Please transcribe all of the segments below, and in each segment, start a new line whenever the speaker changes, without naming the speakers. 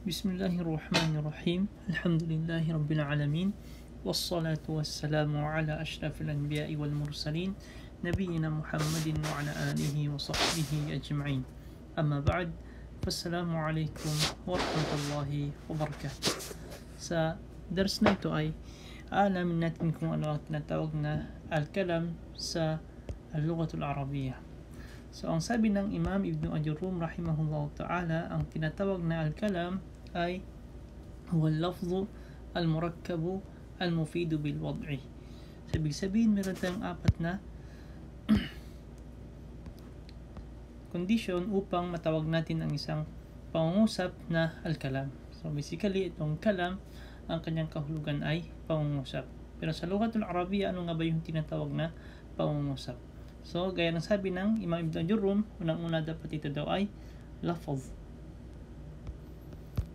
Bismillahirrahmanirrahim. Alhamdulillahi Rabbil Alamin. Wassalatu wassalamu ala ashrafil anbiya'i wal mursalin. Nabiyyina Muhammadin wa ala alihi wa sahbihi ajma'in. Amma ba'd. Wassalamu alaikum wa rahmatullahi wa barakatuh. Sa dars na ito ay alamin natin kung ano ang tinatawag na al-kalam sa al-lughatul Arabiyya. So, ang sabi ng Imam Ibn Ajurrum rahimahullah ta'ala, ang tinatawag na al-kalam ay huwa al-lafzu al-murakkabu al-mufidu bil-wad'i. So, ibig sabihin, meron tayong apat na condition upang matawag natin ang isang pangungusap na al-kalam. So, basically, itong kalam, ang kanyang kahulugan ay pangungusap. Pero sa lughatul Arabiyya, ano nga ba yung tinatawag na pangungusap? So, gaya ng sabi ng Imam Ibn Ajurrum, unang-una dapat ito daw ay lafaz.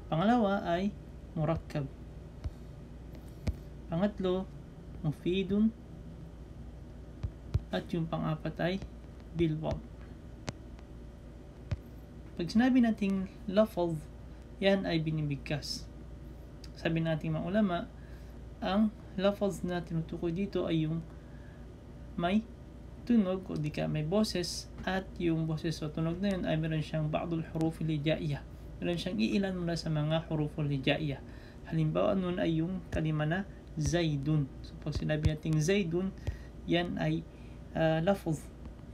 Pangalawa ay murakkab. Pangatlo, mufidun. At yung pang-apat ay bilwad. Pag sinabi nating lafaz, yan ay binibigkas. Sabi nating mga ulama, ang lafaz na tinutukoy dito ay yung may tunog o di ka may boses, at yung boses o tunog na yun ay meron siyang ba'dul huruf al-hijaiyah. Meron siyang iilan mula sa mga huruf al-hijaiyah. Halimbawa nun ay yung kalima na zaidun. So pag sinabi nating zaidun, yan ay lafaz.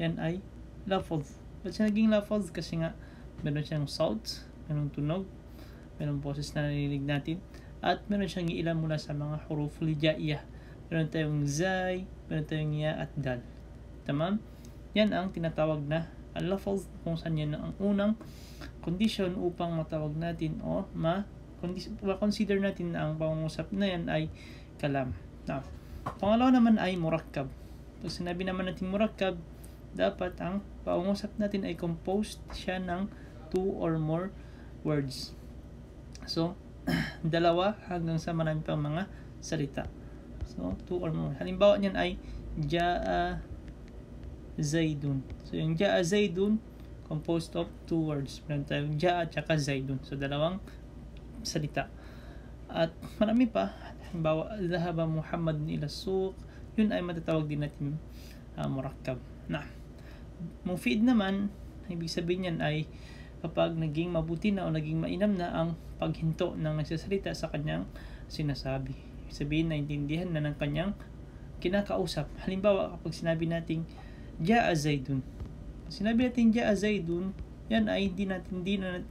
Yan ay lafaz. Ba't siya naging lafaz? Kasi nga meron siyang sound, meron tunog, meron boses na narinig natin, at meron siyang iilan mula sa mga huruf al-hijaiyah. Meron tayong zay, meron tayong ya at dal. Tamam? Yan ang tinatawag na al-lafaz, kung saan yan ang unang condition upang matawag natin o ma-consider natin na ang pangungusap na yan ay kalam. Now, pangalawa naman ay murakkab. Pag sinabi naman natin murakkab, dapat ang pangungusap natin ay composed siya ng 2 or more words. So, dalawa hanggang sa marami pang mga salita. So, 2 or more. Halimbawa niyan ay ja'a zaidun. So, yung ja'a zaidun, composed of 2 words. Meron tayong ja'a at saka zaidun. So, dalawang salita. At marami pa. Halimbawa, dhahaba Muhammad ila suq. Yun ay matatawag din natin murakkab. Na, mufid naman, ibig sabihin yan ay kapag naging mabuti na o naging mainam na ang paghinto ng nagsasalita sa kanyang sinasabi. Ibig sabihin, naintindihan na ng kanyang kinakausap. Halimbawa, kapag sinabi nating ja'a zaidun. Pag sinabi natin ja'a zaidun, yan ay hindi na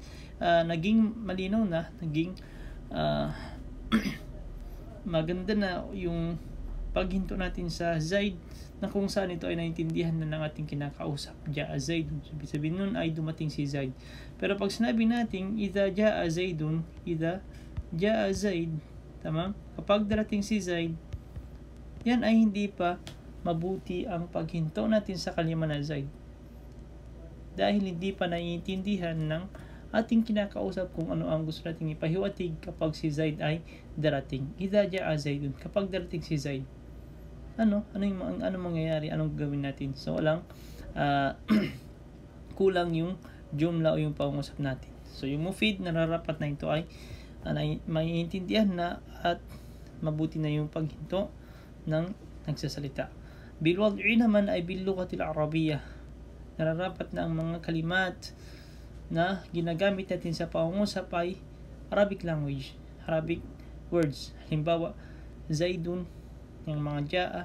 naging malinaw na, naging maganda na yung paghinto natin sa zaid, na kung saan ito ay naintindihan na ng ating kinakausap. Ja'a zaidun. So, sabihin nun ay dumating si Zaid. Pero pag sinabi natin idha ja'a zaidun, idha ja'a zaid, tama? Kapag darating si Zaid, yan ay hindi pa mabuti ang paghinto natin sa kalima na Zaid. Dahil hindi pa naiintindihan ng ating kinakausap kung ano ang gusto nating ipahiwatig kapag si Zaid ay darating. Idha ja'a zaidun. Kapag darating si Zaid, ano mangyayari? Anong gawin natin? So, walang kulang yung jumla o yung pangungusap natin. So, yung mufid, nararapat na ito ay maiintindihan na at mabuti na yung paghinto ng nagsasalita. Bilwad'i naman ay bil-lughatil Arabiyyah. Nararapat na ang mga kalimat na ginagamit natin sa pangungusap ay Arabic language, Arabic words. Halimbawa, zaidun, yung mga ja'a,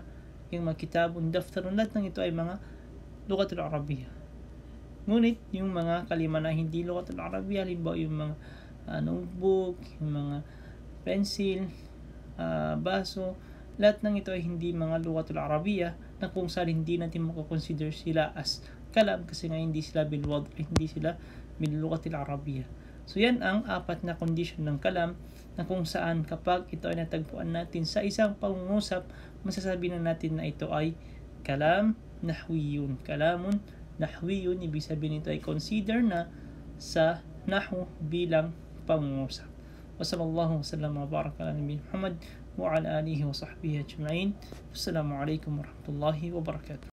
yung mga kitabun, daftarun, lahat ng ito ay mga lughatul Arabiyyah. Ngunit yung mga kalima na hindi lughatul Arabiyyah, halimbawa yung mga notebook, yung mga pencil, baso, lahat ng ito ay hindi mga lughatul Arabiyyah, na kung saan hindi natin makakonsider sila as kalam kasi nga hindi sila bilwad, hindi sila bil-lughatil Arabiyyah. So yan ang apat na condition ng kalam, na kung saan kapag ito ay natagpuan natin sa isang pangungusap, masasabi na natin na ito ay kalam nahwiyun. Kalamun nahwiyun, ibig sabihin nito ay consider na sa nahwu bilang pangungusap. Wa sallallahu wasallam wa baraka ala nabiyyina Muhammad wa ala alihi wa sahbihi ajma'in. Wassalamu alaikum warahmatullahi wabarakatuh.